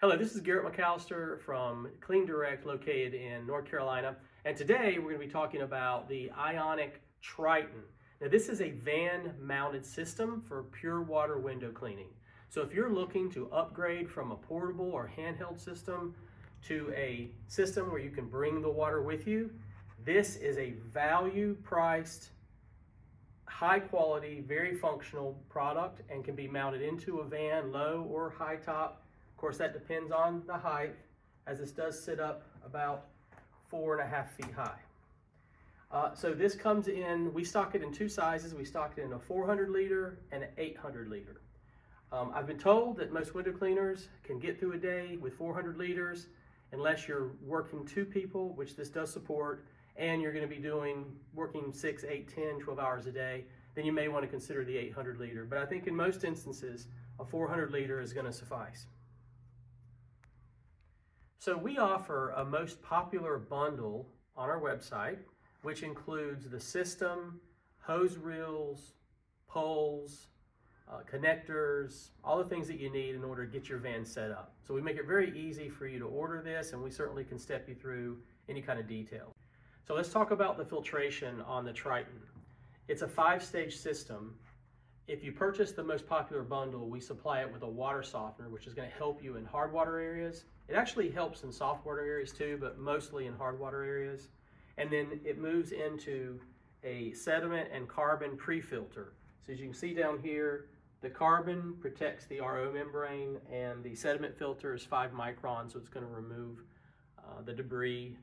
Hello, this is Garrett McAllister from Clean Direct located in North Carolina. And today we're going to be talking about the Ionic Triton. Now this is a van mounted system for pure water window cleaning. So if you're looking to upgrade from a portable or handheld system to a system where you can bring the water with you, this is a value priced, high quality, very functional product and can be mounted into a van, low or high top. Of course, that depends on the height, as this does sit up about 4.5 feet high. So this comes in, we stock it in two sizes. We stock it in a 400 liter and an 800 liter. I've been told that most window cleaners can get through a day with 400 liters unless you're working two people, which this does support, and you're going to be working 6, 8, 10, 12 hours a day. Then you may want to consider the 800 liter. But I think in most instances, a 400 liter is going to suffice. So we offer a most popular bundle on our website, which includes the system, hose reels, poles, connectors, all the things that you need in order to get your van set up. So we make it very easy for you to order this, and we certainly can step you through any kind of detail. So let's talk about the filtration on the Triton. It's a 5-stage system. If you purchase the most popular bundle, we supply it with a water softener, which is going to help you in hard water areas. It actually helps in soft water areas too, but mostly in hard water areas. And then it moves into a sediment and carbon pre-filter. So as you can see down here, the carbon protects the RO membrane and the sediment filter is 5 microns, so it's going to remove the debris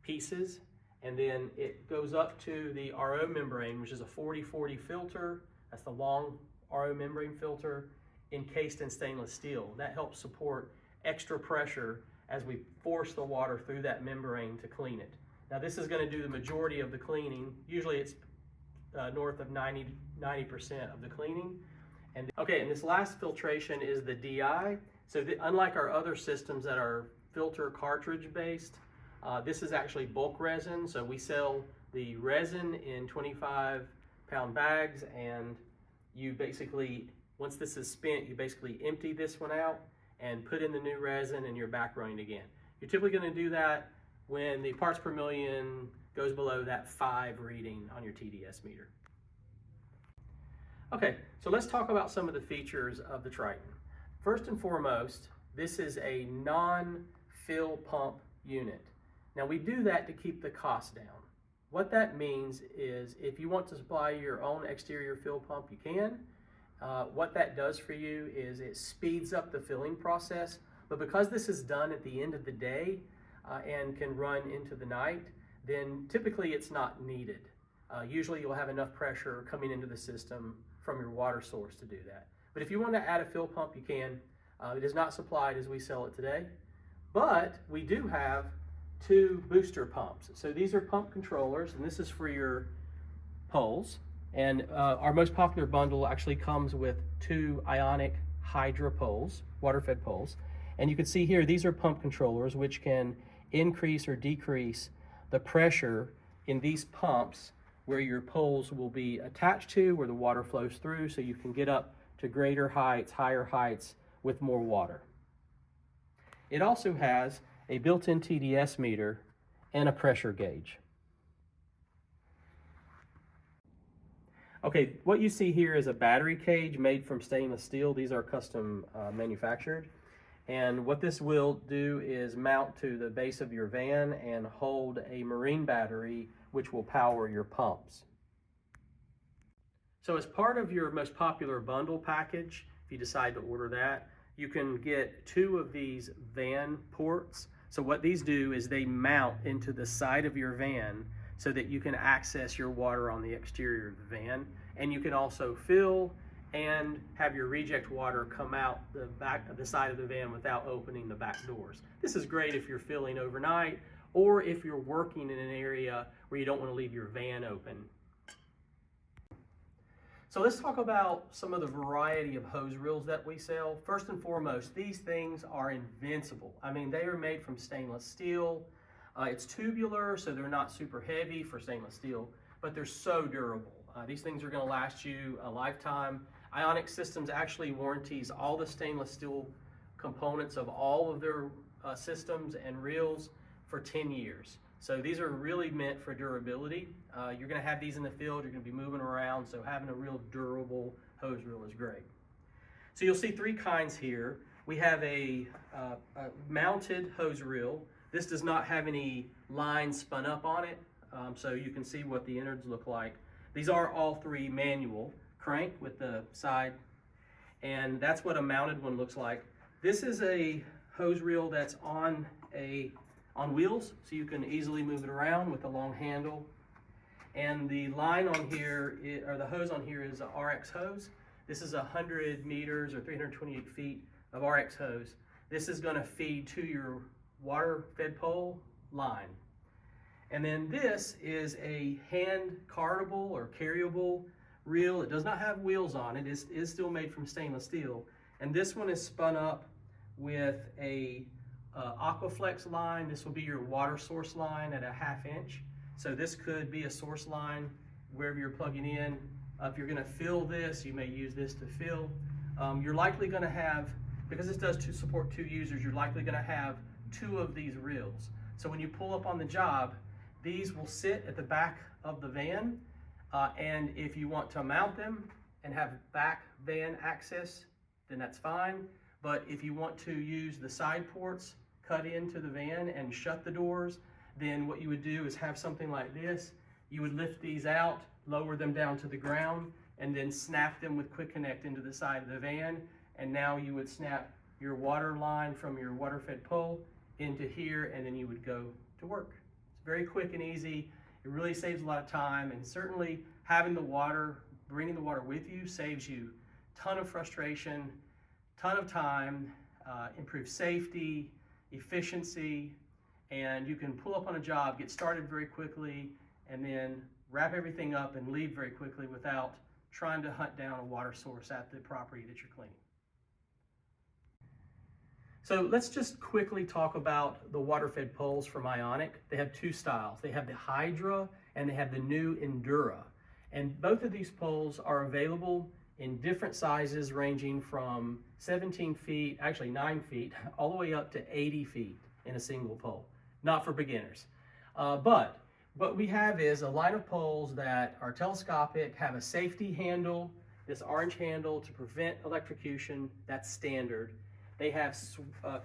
pieces. And then it goes up to the RO membrane, which is a 40/40 filter. That's the long RO membrane filter encased in stainless steel. That helps support extra pressure as we force the water through that membrane to clean it. Now this is going to do the majority of the cleaning. Usually it's north of 90% of the cleaning. And this last filtration is the DI. So unlike our other systems that are filter cartridge based, this is actually bulk resin. So we sell the resin in 25-pound bags, and you basically, once this is spent, you basically empty this one out and put in the new resin and you're back running again. You're typically going to do that when the parts per million goes below that 5 reading on your TDS meter. Okay, so let's talk about some of the features of the Triton. First and foremost, this is a non-fill pump unit. Now we do that to keep the cost down. What that means is if you want to supply your own exterior fill pump, you can. What that does for you is it speeds up the filling process, but because this is done at the end of the day and can run into the night, then typically it's not needed. Usually you'll have enough pressure coming into the system from your water source to do that. But if you want to add a fill pump, you can. It is not supplied as we sell it today, but we do have 2 booster pumps. So these are pump controllers, and this is for your poles. And our most popular bundle actually comes with 2 Ionic Hydra poles, water-fed poles. And you can see here, these are pump controllers, which can increase or decrease the pressure in these pumps where your poles will be attached to, where the water flows through, so you can get up to greater heights, higher heights with more water. It also has a built-in TDS meter and a pressure gauge. Okay, what you see here is a battery cage made from stainless steel. These are custom manufactured. And what this will do is mount to the base of your van and hold a marine battery, which will power your pumps. So as part of your most popular bundle package, if you decide to order that, you can get 2 of these van ports. So what these do is they mount into the side of your van so that you can access your water on the exterior of the van. And you can also fill and have your reject water come out the back of the side of the van without opening the back doors. This is great if you're filling overnight or if you're working in an area where you don't want to leave your van open. So let's talk about some of the variety of hose reels that we sell. First and foremost, these things are invincible. I mean, they are made from stainless steel. It's tubular, so they're not super heavy for stainless steel, but they're so durable. These things are going to last you a lifetime. Ionic Systems actually warranties all the stainless steel components of all of their systems and reels for 10 years. So these are really meant for durability. You're going to have these in the field, you're going to be moving around, so having a real durable hose reel is great. So you'll see three kinds here. We have a mounted hose reel. This does not have any lines spun up on it, so you can see what the innards look like. These are all three manual, crank with the side, and that's what a mounted one looks like. This is a hose reel that's on wheels, so you can easily move it around with a long handle. And the line on here, or the hose on here, is a RX hose. This is 100 meters or 328 feet of RX hose. This is going to feed to your water fed pole line. And then this is a hand cartable or carryable reel. It does not have wheels on it. It is still made from stainless steel. And this one is spun up with a Aquaflex line. This will be your water source line at a 1/2 inch. So this could be a source line wherever you're plugging in. If you're going to fill this, you may use this to fill. You're likely going to have, because this does support 2 users, you're likely going to have 2 of these reels. So when you pull up on the job, these will sit at the back of the van, and if you want to mount them and have back van access, then that's fine. But if you want to use the side ports cut into the van and shut the doors, then what you would do is have something like this. You would lift these out, lower them down to the ground, and then snap them with Quick Connect into the side of the van. And now you would snap your water line from your water fed pole into here, and then you would go to work. It's very quick and easy. It really saves a lot of time, and certainly having the water, bringing the water with you, saves you a ton of frustration, ton of time, improves safety, efficiency, and you can pull up on a job, get started very quickly, and then wrap everything up and leave very quickly without trying to hunt down a water source at the property that you're cleaning. So let's just quickly talk about the water-fed poles from Ionic. They have 2 styles. They have the Hydra and they have the new Endura. And both of these poles are available in different sizes ranging from 17 feet, actually 9 feet, all the way up to 80 feet in a single pole. Not for beginners. But what we have is a line of poles that are telescopic, have a safety handle, this orange handle to prevent electrocution, that's standard. They have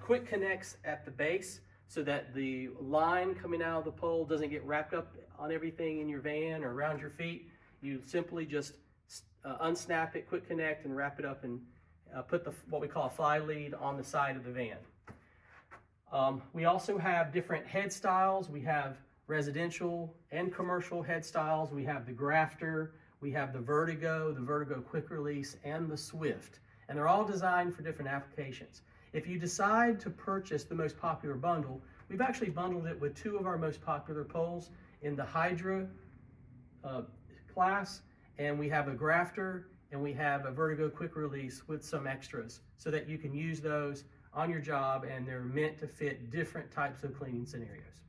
quick connects at the base so that the line coming out of the pole doesn't get wrapped up on everything in your van or around your feet. You simply just unsnap it, quick connect, and wrap it up and put what we call a fly lead on the side of the van. We also have different head styles. We have residential and commercial head styles. We have the grafter, we have the Vertigo quick release, and the Swift. And they're all designed for different applications. If you decide to purchase the most popular bundle, we've actually bundled it with 2 of our most popular poles in the Hydra class, and we have a grafter, and we have a Vertigo quick release with some extras so that you can use those on your job, and they're meant to fit different types of cleaning scenarios.